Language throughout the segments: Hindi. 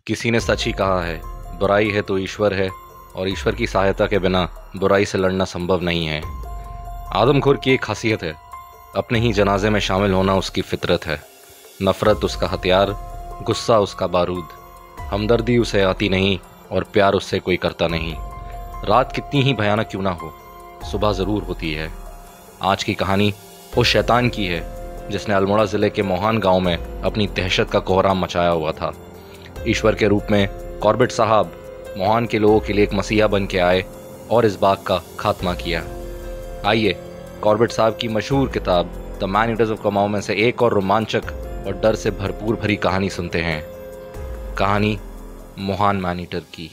किसी ने सच ही कहा है, बुराई है तो ईश्वर है और ईश्वर की सहायता के बिना बुराई से लड़ना संभव नहीं है। आदमखोर की एक खासियत है, अपने ही जनाजे में शामिल होना उसकी फितरत है। नफरत उसका हथियार, गुस्सा उसका बारूद, हमदर्दी उसे आती नहीं और प्यार उससे कोई करता नहीं। रात कितनी ही भयानक क्यों ना हो, सुबह ज़रूर होती है। आज की कहानी उस शैतान की है जिसने अल्मोड़ा ज़िले के मोहान गांव में अपनी दहशत का कोहराम मचाया हुआ था। ईश्वर के रूप में कॉर्बेट साहब मोहान के लोगों के लिए एक मसीहा बन के आए और इस बाग का खात्मा किया। आइए कॉर्बेट साहब की मशहूर किताब द मैन ईटर्स ऑफ कमाओ में से एक और रोमांचक और डर से भरपूर भरी कहानी सुनते हैं। कहानी मोहान मैन ईटर की।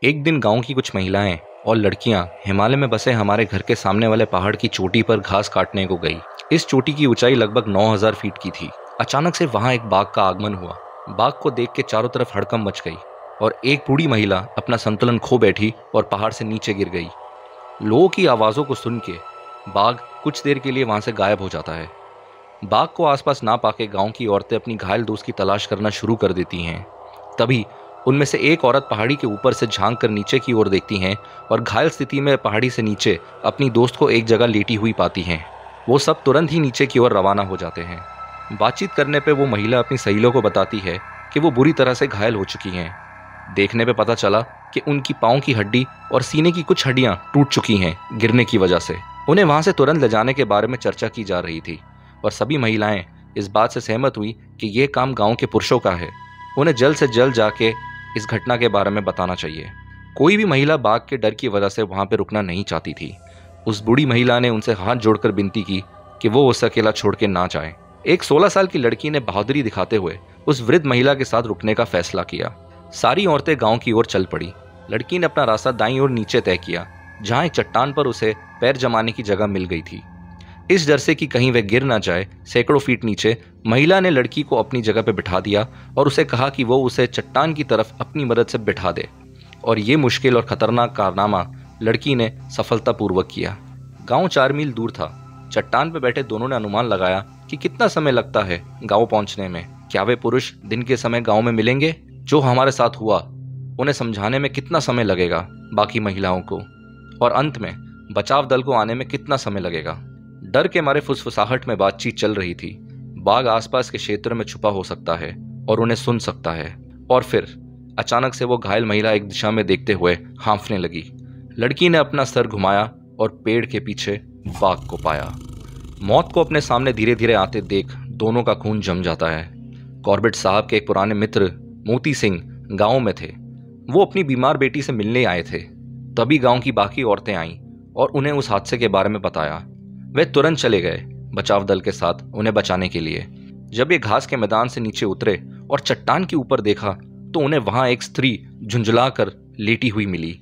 एक दिन गांव की कुछ महिलाएं और लड़कियां हिमालय में बसे हमारे घर के सामने वाले पहाड़ की चोटी पर घास काटने को गई। इस चोटी की ऊंचाई लगभग 9000 फीट की थी। अचानक से वहां एक बाघ का आगमन हुआ। बाघ को देख के चारों तरफ हड़कंप मच गई और एक बूढ़ी महिला अपना संतुलन खो बैठी और पहाड़ से नीचे गिर गई। लोगों की आवाज़ों को सुन के बाघ कुछ देर के लिए वहां से गायब हो जाता है। बाघ को आसपास ना पाके गांव की औरतें अपनी घायल दोस्त की तलाश करना शुरू कर देती हैं। तभी उनमें से एक औरत पहाड़ी के ऊपर से झांक कर नीचे की ओर देखती हैं और घायल स्थिति में पहाड़ी से नीचे अपनी दोस्त को एक जगह लेटी हुई पाती हैं। वो सब तुरंत ही नीचे की ओर रवाना हो जाते हैं। बातचीत करने पे वो महिला अपनी सहेलियों को बताती है कि वो बुरी तरह से घायल हो चुकी हैं। देखने पे पता चला कि उनकी पाँव की हड्डी और सीने की कुछ हड्डियां टूट चुकी हैं गिरने की वजह से। उन्हें वहां से तुरंत ले जाने के बारे में चर्चा की जा रही थी और सभी महिलाएं इस बात से सहमत हुई कि ये काम गांव के पुरुषों का है। उन्हें जल्द से जल्द जाके इस घटना के बारे में बताना चाहिए। कोई भी महिला बाघ के डर की वजह से वहां पर रुकना नहीं चाहती थी। उस बूढ़ी महिला ने उनसे हाथ जोड़कर विनती की कि वो उसे अकेला छोड़ के ना जाए। एक 16 साल की लड़की ने बहादुरी दिखाते हुए उस वृद्ध महिला के साथ रुकने का फैसला किया। सारी औरतें गांव की ओर चल पड़ी। लड़की ने अपना रास्ता दाईं ओर नीचे तय किया, जहां एक चट्टान पर उसे पैर जमाने की जगह मिल गई थी। इस डर से कि कहीं वह गिर ना जाए, सैकड़ों फीट नीचे महिला ने लड़की को अपनी जगह पर बिठा दिया और उसे कहा कि वो उसे चट्टान की तरफ अपनी मदद से बिठा दे। और ये मुश्किल और खतरनाक कारनामा लड़की ने सफलतापूर्वक किया। गांव 4 मील दूर था। चट्टान पर बैठे दोनों ने अनुमान लगाया कि कितना समय लगता है गांव पहुंचने में। क्या वे पुरुष दिन के समय गांव में मिलेंगे? जो हमारे साथ हुआ उन्हें समझाने में कितना समय लगेगा बाकी महिलाओं को? और अंत में बचाव दल को आने में कितना समय लगेगा? डर के मारे फुसफुसाहट में बातचीत चल रही थी। बाघ आसपास के क्षेत्र में छुपा हो सकता है और उन्हें सुन सकता है। और फिर अचानक से वो घायल महिला एक दिशा में देखते हुए हाँफने लगी। लड़की ने अपना सर घुमाया और पेड़ के पीछे बाघ को पाया। मौत को अपने सामने धीरे धीरे आते देख दोनों का खून जम जाता है। कॉर्बेट साहब के एक पुराने मित्र मोती सिंह गांव में थे। वो अपनी बीमार बेटी से मिलने आए थे। तभी गांव की बाकी औरतें आईं और उन्हें उस हादसे के बारे में बताया। वे तुरंत चले गए बचाव दल के साथ उन्हें बचाने के लिए। जब ये घास के मैदान से नीचे उतरे और चट्टान के ऊपर देखा तो उन्हें वहां एक स्त्री झुंझला कर लेटी हुई मिली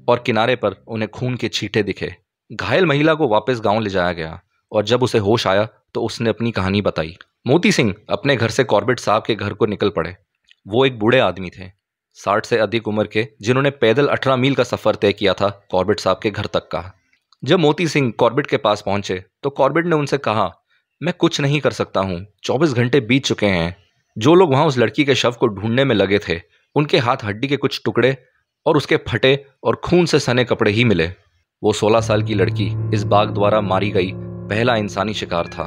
और किनारे पर उन्हें खून के छींटे दिखे। घायल महिला को वापस गांव ले जाया गया और जब उसे होश आया तो उसने अपनी कहानी बताई। मोती सिंह अपने घर से कॉर्बेट साहब के घर को निकल पड़े। वो एक बूढ़े आदमी थे, 60 से अधिक उम्र के, जिन्होंने पैदल 18 मील का सफर तय किया था कॉर्बेट साहब के घर तक का। जब मोती सिंह कॉर्बेट के पास पहुंचे तो कॉर्बेट ने उनसे कहा, मैं कुछ नहीं कर सकता हूं, 24 घंटे बीत चुके हैं। जो लोग वहां उस लड़की के शव को ढूंढने में लगे थे उनके हाथ हड्डी के कुछ टुकड़े और उसके फटे और खून से सने कपड़े ही मिले। वो 16 साल की लड़की इस बाघ द्वारा मारी गई पहला इंसानी शिकार था।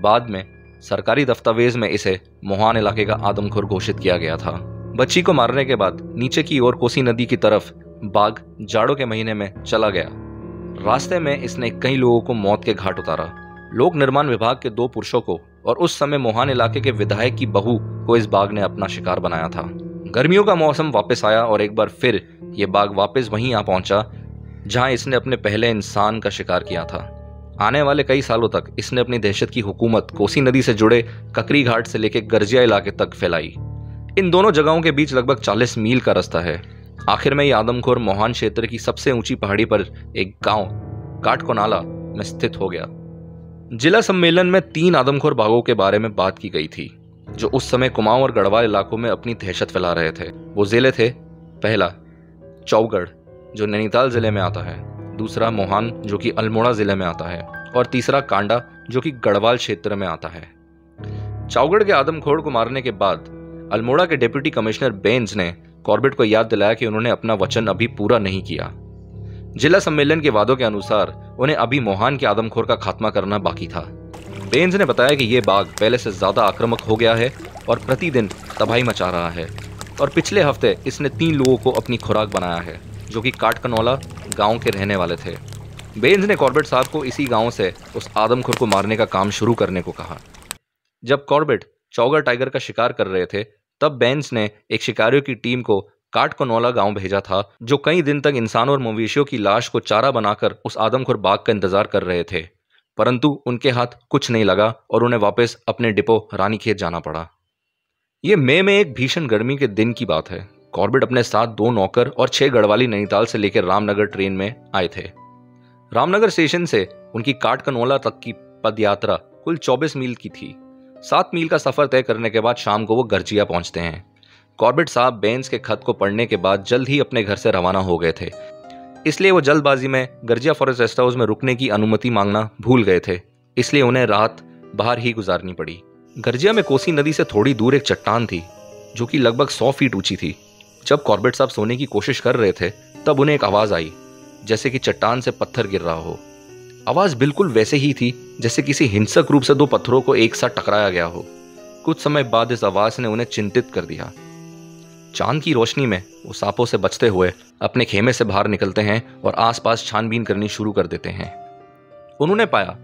बाद में सरकारी दस्तावेज में इसे मोहान इलाके का आदमखोर घोषित किया गया था। बच्ची को मारने के बाद नीचे की ओर कोसी नदी की तरफ बाघ जाड़ों के महीने में चला गया। रास्ते में इसने कई लोगों को मौत के घाट उतारा। लोक निर्माण विभाग के 2 पुरुषों को और उस समय मोहान इलाके के विधायक की बहू को इस बाघ ने अपना शिकार बनाया था। गर्मियों का मौसम वापस आया और एक बार फिर ये बाघ वापस वहीं आ पहुंचा जहां इसने अपने पहले इंसान का शिकार किया था। आने वाले कई सालों तक इसने अपनी दहशत की हुकूमत कोसी नदी से जुड़े ककरी घाट से लेकर गर्जिया इलाके तक फैलाई। इन दोनों जगहों के बीच लगभग 40 मील का रास्ता है। आखिर में ये आदमखोर मोहान क्षेत्र की सबसे ऊंची पहाड़ी पर एक गांव काटकोनाला में स्थित हो गया। जिला सम्मेलन में 3 आदमखोर बाघों के बारे में बात की गई थी जो उस समय कुमाऊं और गढ़वाल इलाकों में अपनी दहशत फैला रहे थे। वो जिले थे, पहला चौगढ़ जो नैनीताल जिले में आता है, दूसरा मोहान जो कि अल्मोड़ा जिले में आता है और तीसरा कांडा जो कि गढ़वाल क्षेत्र में आता है। चौगढ़ के आदमखोर को मारने के बाद अल्मोड़ा के डिप्टी कमिश्नर बेंज ने कॉर्बेट को याद दिलाया कि उन्होंने अपना वचन अभी पूरा नहीं किया। जिला सम्मेलन के वादों के अनुसार उन्हें अभी मोहान के आदमखोर का खात्मा करना बाकी था। बेंज ने बताया कि यह बाघ पहले से ज्यादा आक्रामक हो गया है और प्रतिदिन तबाही मचा रहा है, और पिछले हफ्ते इसने 3 लोगों को अपनी खुराक बनाया है जो कि काटकनौला गांव के रहने वाले थे। बेंज ने कॉर्बेट साहब को इसी गांव से उस आदमखोर को मारने का काम शुरू करने को कहा। जब कॉर्बेट चौगर टाइगर का शिकार कर रहे थे तब बेंज ने एक शिकारियों की टीम को काटकनौला गांव भेजा था, जो कई दिन तक इंसानों और मवेशियों की लाश को चारा बनाकर उस आदमखोर बाघ का इंतजार कर रहे थे, परंतु उनके हाथ कुछ नहीं लगा और उन्हें वापस अपने डिपो रानीखेत जाना पड़ा। ये मई में एक भीषण गर्मी के दिन की बात है। कॉर्बेट अपने साथ 2 नौकर और 6 गढ़वाली नैनीताल से लेकर रामनगर ट्रेन में आए थे। रामनगर स्टेशन से उनकी काटकनौला तक की पदयात्रा कुल 24 मील की थी। 7 मील का सफर तय करने के बाद शाम को वो गर्जिया पहुंचते हैं। कॉर्बेट साहब बेंज के खत को पढ़ने के बाद जल्द ही अपने घर से रवाना हो गए थे, इसलिए वो जल्दबाजी में गर्जिया फॉरेस्ट रेस्ट हाउस में रुकने की अनुमति मांगना भूल गए थे, इसलिए उन्हें रात बाहर ही गुजारनी पड़ी। गर्जिया में कोसी नदी से थोड़ी दूर एक चट्टान थी जो कि लगभग 100 फीट ऊंची थी। जब कॉर्बेट साहब सोने की कोशिश कर रहे थे तब उन्हें एक आवाज आई, जैसे कि चट्टान से पत्थर गिर रहा हो। आवाज बिल्कुल वैसे ही थी जैसे किसी हिंसक रूप से 2 पत्थरों को एक साथ टकराया गया हो। कुछ समय बाद इस आवाज ने उन्हें चिंतित कर दिया। चांद की रोशनी में वो सांपों से बचते हुए अपने खेमे से बाहर निकलते हैं और आसपास छानबीन करनी शुरू कर देते हैं। उन्होंने पाया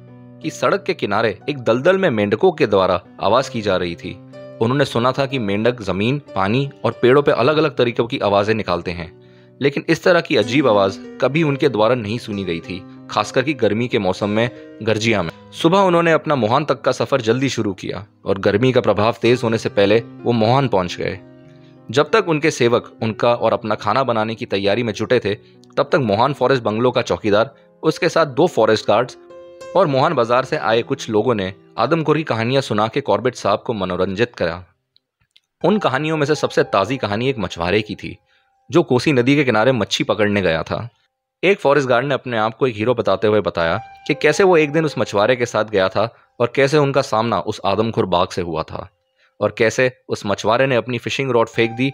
कि सड़क के किनारे एक दलदल में मेंढकों के द्वारा आवाज की जा रही थी। उन्होंने सुना था कि मेंढक जमीन, पानी और पेड़ों पर अलग अलग तरीकों की आवाजें निकालते हैं, लेकिन इस तरह की अजीब आवाज कभी उनके द्वारा नहीं सुनी गई थी, खासकर कि गर्मी के मौसम में गर्जिया में। सुबह उन्होंने अपना मोहान तक का सफर जल्दी शुरू किया और गर्मी का प्रभाव तेज होने से पहले वो मोहान पहुंच गए। जब तक उनके सेवक उनका और अपना खाना बनाने की तैयारी में जुटे थे, तब तक मोहान फॉरेस्ट बंगलो का चौकीदार, उसके साथ 2 फॉरेस्ट गार्ड्स और मोहान बाजार से आए कुछ लोगों ने आदमखोरी कहानियां सुना के कॉर्बेट साहब को मनोरंजित करा। उन कहानियों में से सबसे ताजी कहानी एक मछुआरे की थी जो कोसी नदी के किनारे मच्छी पकड़ने गया था। एक फॉरेस्ट गार्ड ने अपने आप को एक हीरो बताते हुए बताया कि कैसे वो एक दिन उस मछुआरे के साथ गया था और कैसे उनका सामना उस आदमखोर बाघ से हुआ था, और कैसे उस मछुआरे ने अपनी फिशिंग रॉड फेंक दी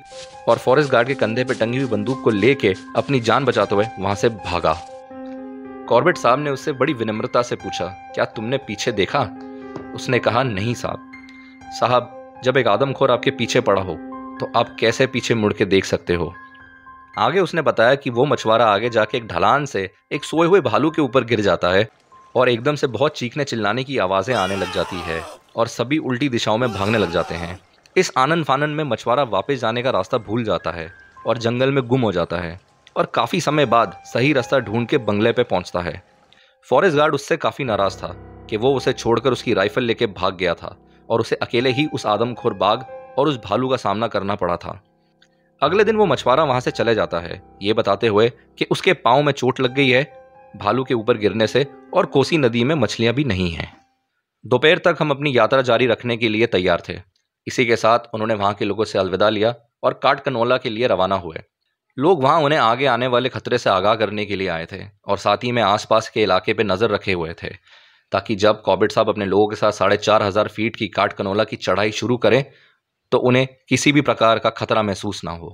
और फॉरेस्ट गार्ड के कंधे पे टंगी हुई बंदूक को लेके अपनी जान बचाते हुए वहां से भागा। कॉर्बेट साहब ने उससे बड़ी विनम्रता से पूछा, क्या तुमने पीछे देखा? उसने कहा, नहीं साहब, जब एक आदमखोर आपके पीछे पड़ा हो तो आप कैसे पीछे मुड़ के देख सकते हो? आगे उसने बताया कि वो मछुआरा आगे जाके एक ढलान से एक सोए हुए भालू के ऊपर गिर जाता है और एकदम से बहुत चीखने चिल्लाने की आवाजें आने लग जाती है और सभी उल्टी दिशाओं में भागने लग जाते हैं। इस आनन फानन में मछुआरा वापस जाने का रास्ता भूल जाता है और जंगल में गुम हो जाता है और काफी समय बाद सही रास्ता ढूंढ के बंगले पे पहुंचता है। फॉरेस्ट गार्ड उससे काफी नाराज था कि वो उसे छोड़कर उसकी राइफल लेके भाग गया था और उसे अकेले ही उस आदमखोर बाघ और उस भालू का सामना करना पड़ा था। अगले दिन वो मछुआरा वहां से चले जाता है, ये बताते हुए कि उसके पांव में चोट लग गई है भालू के ऊपर गिरने से और कोसी नदी में मछलियां भी नहीं हैं। दोपहर तक हम अपनी यात्रा जारी रखने के लिए तैयार थे। इसी के साथ उन्होंने वहां के लोगों से अलविदा लिया और काटकनौला के लिए रवाना हुए। लोग वहां उन्हें आगे आने वाले खतरे से आगाह करने के लिए आए थे और साथ ही में आसपास के इलाके पर नजर रखे हुए थे, ताकि जब कॉर्बेट साहब अपने लोगों के साथ 4500 फीट की काटकनौला की चढ़ाई शुरू करें तो उन्हें किसी भी प्रकार का खतरा महसूस ना हो।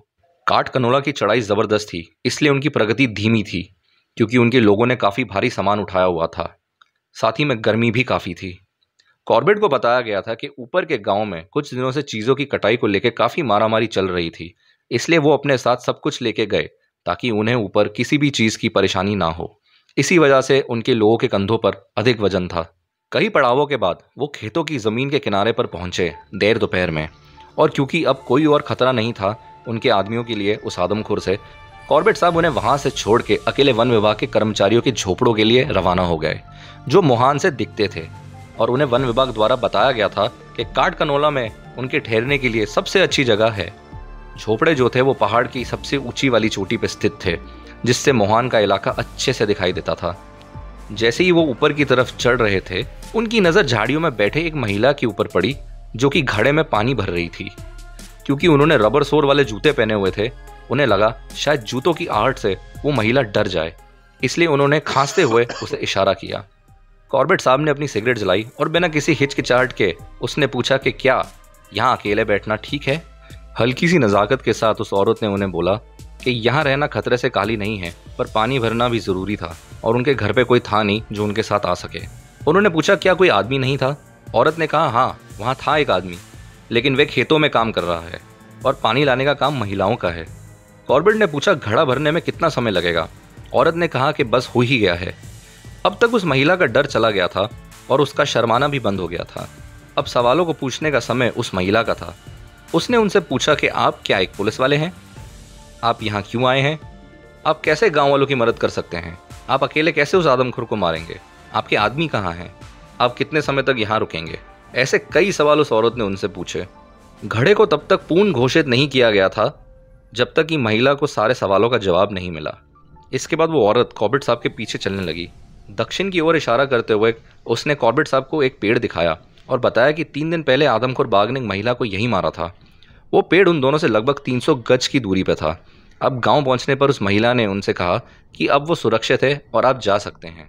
काटकनौला की चढ़ाई जबरदस्त थी, इसलिए उनकी प्रगति धीमी थी क्योंकि उनके लोगों ने काफी भारी सामान उठाया हुआ था। साथ ही में गर्मी भी काफी थी। कॉर्बेट को बताया गया था कि ऊपर के गांव में कुछ दिनों से चीजों की कटाई को लेकर काफी मारामारी चल रही थी, इसलिए वो अपने साथ सब कुछ लेके गए ताकि उन्हें ऊपर किसी भी चीज की परेशानी ना हो। इसी वजह से उनके लोगों के कंधों पर अधिक वजन था। कई पड़ावों के बाद वो खेतों की जमीन के किनारे पर पहुंचे देर दोपहर में, और क्योंकि अब कोई और खतरा नहीं था उनके आदमियों के लिए उस आदमखोर से, कॉर्बेट साहब उन्हें वहां से छोड़ के अकेले वन विभाग के कर्मचारियों के झोपड़ों के लिए रवाना हो गए जो मोहान से दिखते थे, और उन्हें वन विभाग द्वारा बताया गया था कि काटकनौला में उनके ठहरने के लिए सबसे अच्छी जगह है। झोपड़े जो थे वो पहाड़ की सबसे ऊंची वाली चोटी पर स्थित थे, जिससे मोहान का इलाका अच्छे से दिखाई देता था। जैसे ही वो ऊपर की तरफ चढ़ रहे थे, उनकी नजर झाड़ियों में बैठे एक महिला के ऊपर पड़ी जो कि घड़े में पानी भर रही थी। क्योंकि उन्होंने रबर सोर वाले जूते पहने हुए थे, उन्हें लगा शायद जूतों की आहट से वो महिला डर जाए, इसलिए उन्होंने खांसते हुए उसे इशारा किया। कॉर्बेट साहब ने अपनी सिगरेट जलाई और बिना किसी हिचकिचाहट के उसने पूछा कि क्या यहाँ अकेले बैठना ठीक है? हल्की सी नज़ाकत के साथ उस औरत ने उन्हें बोला कि यहाँ रहना खतरे से खाली नहीं है, पर पानी भरना भी ज़रूरी था और उनके घर पे कोई था नहीं जो उनके साथ आ सके। उन्होंने पूछा, क्या कोई आदमी नहीं था? औरत ने कहा, हाँ, वहाँ था एक आदमी, लेकिन वे खेतों में काम कर रहा है और पानी लाने का काम महिलाओं का है। कॉर्बेट ने पूछा, घड़ा भरने में कितना समय लगेगा? औरत ने कहा कि बस हो ही गया है। अब तक उस महिला का डर चला गया था और उसका शर्माना भी बंद हो गया था। अब सवालों को पूछने का समय उस महिला का था। उसने उनसे पूछा कि आप क्या एक पुलिस वाले हैं? आप यहाँ क्यों आए हैं? आप कैसे गांव वालों की मदद कर सकते हैं? आप अकेले कैसे उस आदमखोर को मारेंगे? आपके आदमी कहाँ हैं? आप कितने समय तक यहाँ रुकेंगे? ऐसे कई सवाल उस औरत ने उनसे पूछे। घड़े को तब तक पूर्ण घोषित नहीं किया गया था जब तक कि महिला को सारे सवालों का जवाब नहीं मिला। इसके बाद वो औरत कॉर्बेट साहब के पीछे चलने लगी। दक्षिण की ओर इशारा करते हुए उसने कॉर्बेट साहब को एक पेड़ दिखाया और बताया कि 3 दिन पहले आदमखोर बाघ ने एक महिला को यहीं मारा था। वो पेड़ उन दोनों से लगभग 300 गज की दूरी पर था। अब गांव पहुंचने पर उस महिला ने उनसे कहा कि अब वो सुरक्षित है और आप जा सकते हैं।